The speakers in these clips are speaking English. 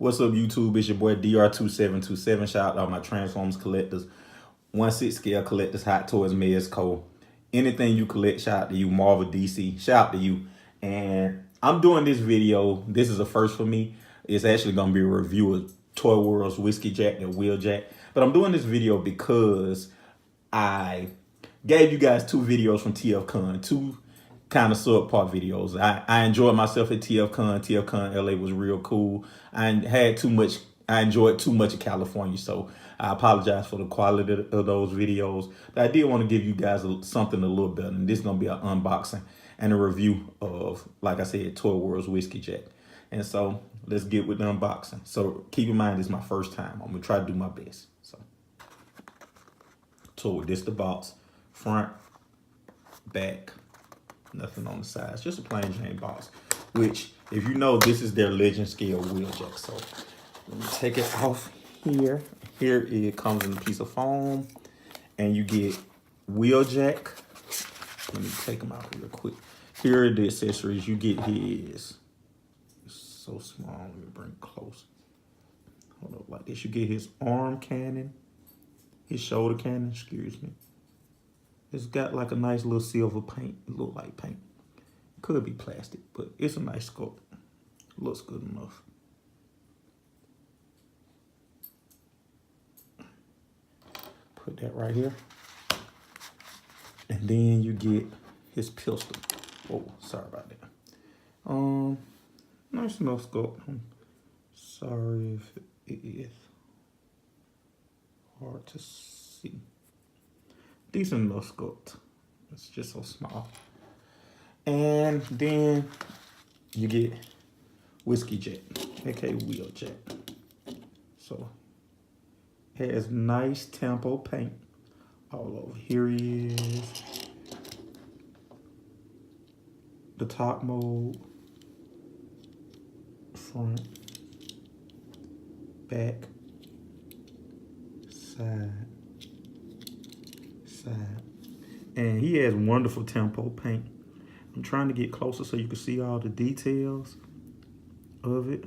What's up, YouTube? It's your boy DR2727. Shout out to all my Transformers collectors, 1/6 scale collectors, Hot Toys, Mezco. Anything you collect, shout out to you. Marvel, DC, shout out to you. And I'm doing this video. This is a first for me. It's actually going to be a review of Toyworld's Whiskey Jack and Wheeljack. But I'm doing this video because I gave you guys two videos from TFCon, two kind of subpar videos. I enjoyed myself at TFCon. TFCon LA was real cool. I enjoyed too much of California, so I apologize for the quality of those videos. But I did want to give you guys something a little better, and this is gonna be an unboxing and a review of, like I said, Toyworld's Whiskey Jack. And so let's get with the unboxing. So keep in mind, this is my first time. I'm gonna try to do my best. So this the box, front, back. Nothing on the sides, just a plain Jane box, which, if you know, this is their legend scale Wheeljack. So let me take it off here. Here it comes in a piece of foam, and you get Wheeljack. Let me take them out real quick. Here are the accessories. You get his, it's so small, let me bring it close. Hold up, like this. You get his arm cannon, his shoulder cannon, excuse me. It's got like a nice little silver paint. It look like paint. Could be plastic, but it's a nice sculpt. Looks good enough. Put that right here. And then you get his pistol. Oh, sorry about that. Nice enough sculpt. I'm sorry if it is hard to see. Decent enough sculpt. It's just so small. And then you get Whiskey Jack, aka Wheeljack. So it has nice tempo paint all over. Here he is. The top mode, front, back, side. And he has wonderful tempo paint. I'm trying to get closer so you can see all the details of it.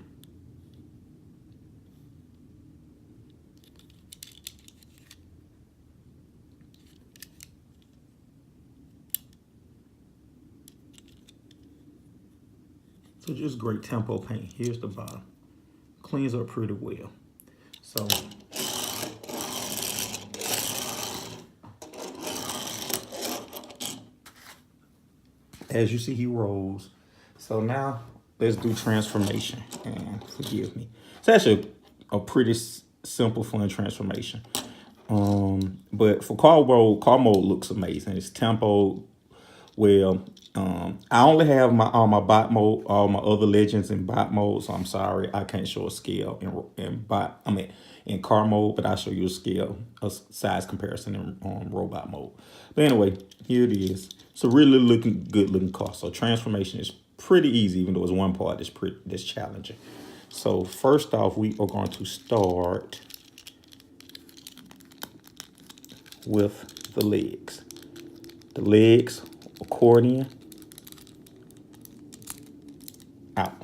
So just great tempo paint. Here's the bottom. Cleans up pretty well. So as you see, he rolls. So now let's do transformation. And forgive me. It's actually a pretty simple, fun transformation. But for car mode looks amazing. It's tempo well. I only have all my bot mode, all my other legends in bot mode. So I'm sorry, I can't show a scale in car mode, but I'll show you a scale, a size comparison in robot mode. But anyway, here it is. It's a really good looking car. So transformation is pretty easy, even though it's one part that's challenging. So first off, we are going to start with the legs. The legs, accordion, out,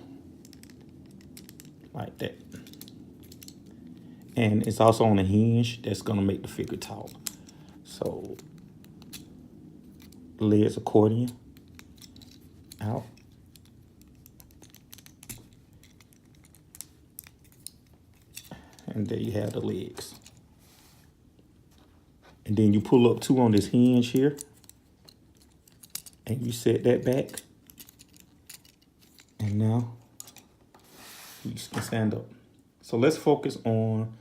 like that. And it's also on a hinge that's gonna make the figure tall. So legs, accordion, out. And there you have the legs. And then you pull up two on this hinge here. And you set that back. And now you can stand up. So let's focus on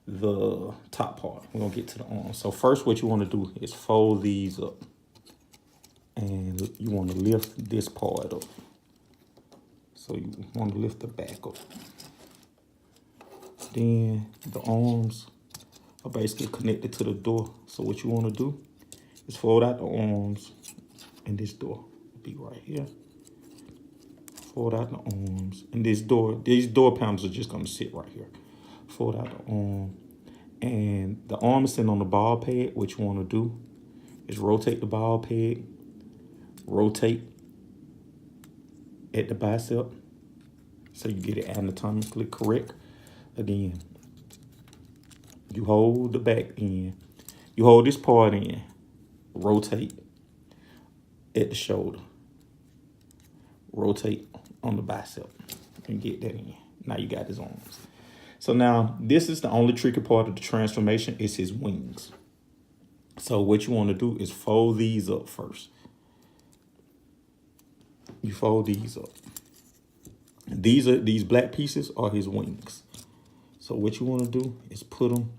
the top part. We're gonna get to the arms. So first what you wanna do is fold these up. And you wanna lift this part up. So you wanna lift the back up. Then the arms are basically connected to the door. So what you wanna do is fold out the arms, and this door will be right here. Fold out the arms, and these door panels are just gonna sit right here. Fold out the arm, and the arm is sitting on the ball peg. What you wanna do is rotate the ball peg, rotate at the bicep, so you get it anatomically correct. Again, you hold the back in. You hold this part in. Rotate at the shoulder. Rotate on the bicep. And get that in. Now you got his arms. So now, this is the only tricky part of the transformation is his wings. So what you want to do is fold these up first. You fold these up. These black pieces are his wings. So what you want to do is put them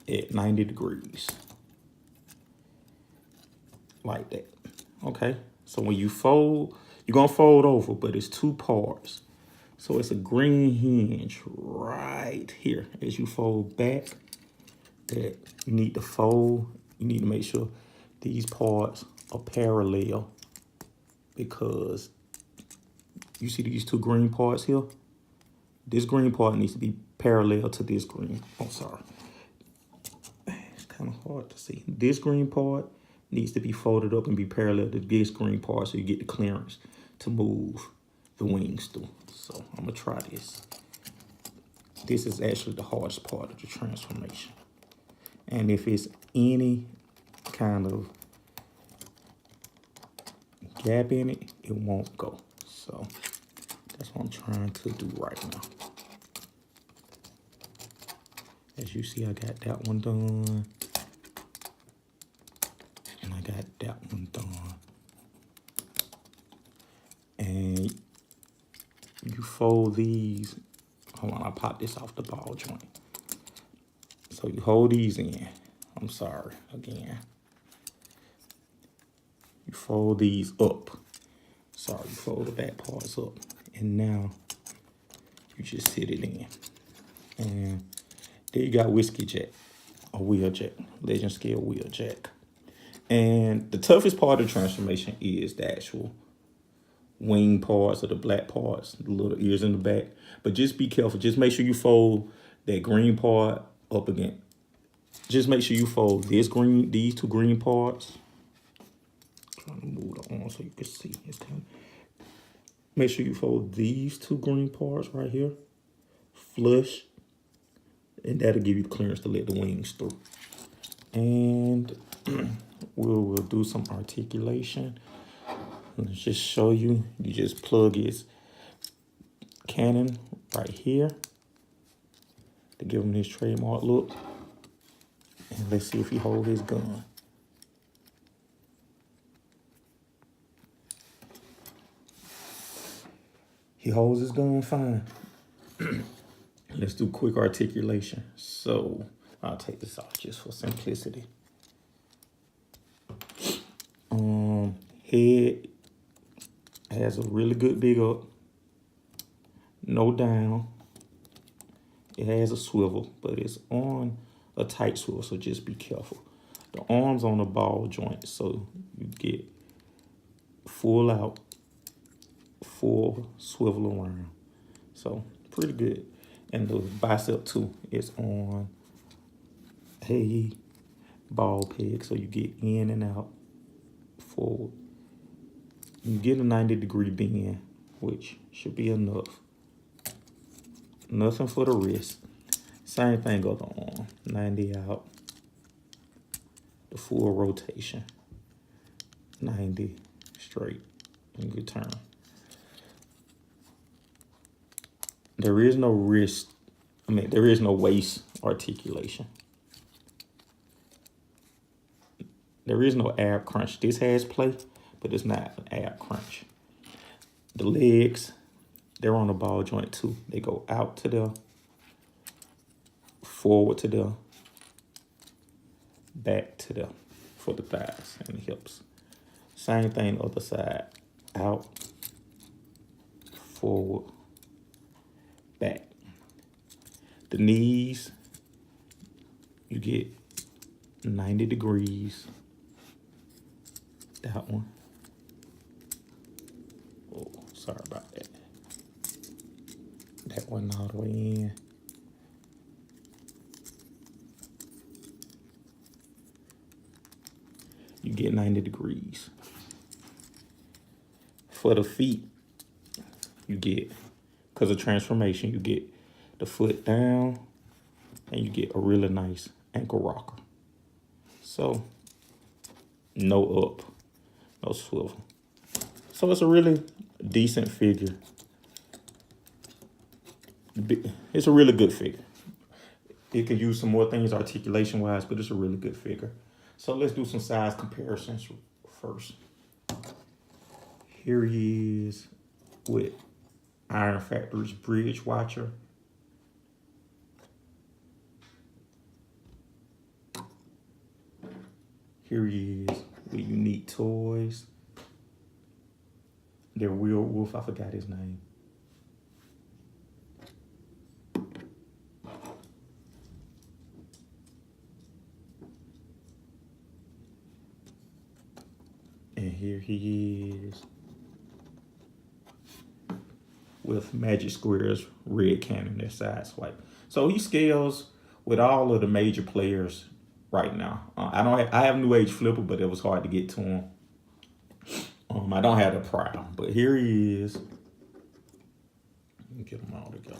at 90 degrees. Like that. Okay? So when you fold, you're going to fold over, but it's two parts. So it's a green hinge right here. As you fold back, that you need to fold. You need to make sure these parts are parallel, because you see these two green parts here? This green part needs to be parallel to this green. Oh, sorry. It's kind of hard to see. This green part needs to be folded up and be parallel to this green part so you get the clearance to move the wings through. So I'm going to try this. This is actually the hardest part of the transformation. And if it's any kind of gap in it, it won't go. So that's what I'm trying to do right now. As you see, I got that one done. And I got that one done. And you fold these. Hold on, I pop this off the ball joint. So you hold these in. I'm sorry, again. You fold these up. Sorry, you fold the back parts up. And now you just sit it in. And there you got Whiskey Jack, a Wheeljack, legend scale Wheeljack. And the toughest part of the transformation is the actual wing parts or the black parts, the little ears in the back. But just be careful. Just make sure you fold that green part up again. Just make sure you fold these two green parts. I'm trying to move the arm so you can see. It's kind of, make sure you fold these two green parts right here flush, and that'll give you the clearance to let the wings through. And we'll do some articulation. Let's just show you. You just plug his cannon right here to give him his trademark look. And let's see if he holds his gun. He holds his gun fine. Let's do quick articulation. So I'll take this off just for simplicity. Head has a really good big up, no down. It has a swivel, but it's on a tight swivel, so just be careful. The arms on the ball joint, so you get full out, full swivel around. So pretty good. And the bicep too is on a ball peg, so you get in and out, forward. You get a 90-degree bend, which should be enough. Nothing for the wrist. Same thing goes on. 90 out. The full rotation. 90 straight and good turn. There is no wrist. There is no waist articulation. There is no ab crunch. This has play, but it's not an ab crunch. The legs, they're on the ball joint too. They go out to the, forward to the, back to the, for the thighs and the hips. Same thing other side. Out, forward, back. The knees, you get 90 degrees. That one. Oh, sorry about that. That one all the way in. You get 90 degrees. For the feet, you get, because of transformation, you get the foot down, and you get a really nice ankle rocker. So no up, no swivel. So it's a really decent figure. It's a really good figure. It could use some more things articulation wise, but it's a really good figure. So let's do some size comparisons first. Here he is with Iron Factory's Bridge Watcher. Here he is with Unique Toys. Their Werewolf, I forgot his name. And here he is with Magic Square's Red Cannon, their side swipe. So he scales with all of the major players right now. I have New Age Flipper, but it was hard to get to him. I don't have the Proud, but here he is. Let me get them all together.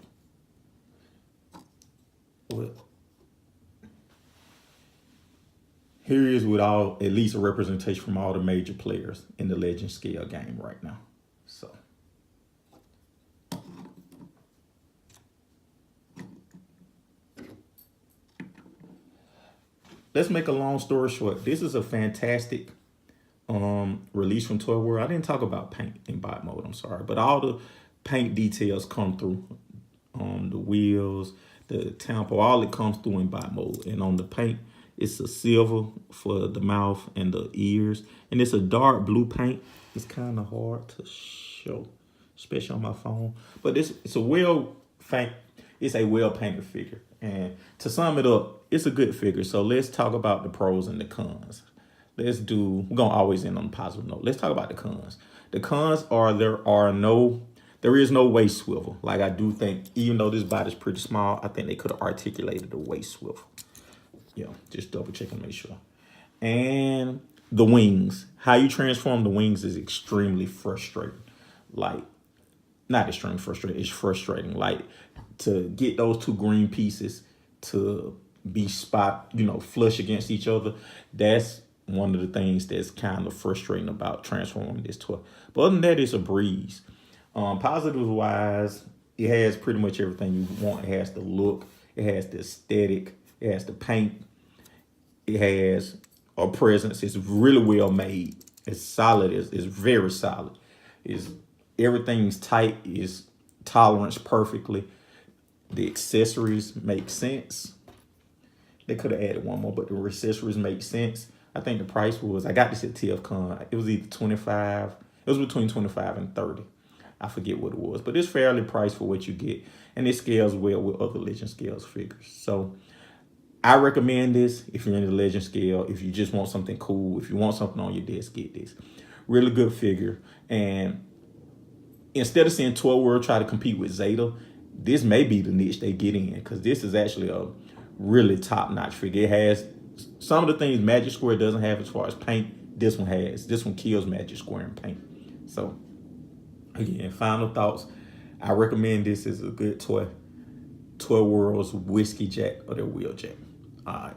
Here he is with at least a representation from all the major players in the Legend scale game right now. So let's make a long story short. This is a fantastic release from Toyworld. I didn't talk about paint in bot mode, I'm sorry, but all the paint details come through. The wheels, the tempo, all it comes through in bot mode. And on the paint, it's a silver for the mouth and the ears, and it's a dark blue paint. It's kind of hard to show, especially on my phone, but it's a well painted figure. And to sum it up, it's a good figure. So let's talk about the pros and the cons. We're gonna always end on a positive note. Let's talk about the cons. The cons are there is no waist swivel. Like, I do think, even though this bot is pretty small, I think they could have articulated a waist swivel. Yeah, just double check and make sure. And the wings, how you transform the wings is extremely frustrating. Like, not extremely frustrating, it's frustrating. Like, to get those two green pieces to be flush against each other, that's one of the things that's kind of frustrating about transforming this toy. But other than that, it's a breeze. Positives wise, it has pretty much everything you want. It has the look, it has the aesthetic, it has the paint, it has a presence. It's really well made. It's solid. It's very solid. Everything's tight. It's tolerance perfectly. The accessories make sense. They could have added one more, but the accessories make sense. I think the price was, I got this at TFCon. It was either 25. It was between 25 and 30. I forget what it was, but it's fairly priced for what you get. And it scales well with other Legend scales figures. So I recommend this if you're in the Legend scale. If you just want something cool, if you want something on your desk, get this. Really good figure. And instead of seeing Toyworld try to compete with Zeta, this may be the niche they get in, because this is actually a really top-notch figure. It has some of the things Magic Square doesn't have as far as paint. This one has. This one kills Magic Square in paint. So again, final thoughts. I recommend this as a good toy. Toyworld's Whiskey Jack or their Wheeljack. All right.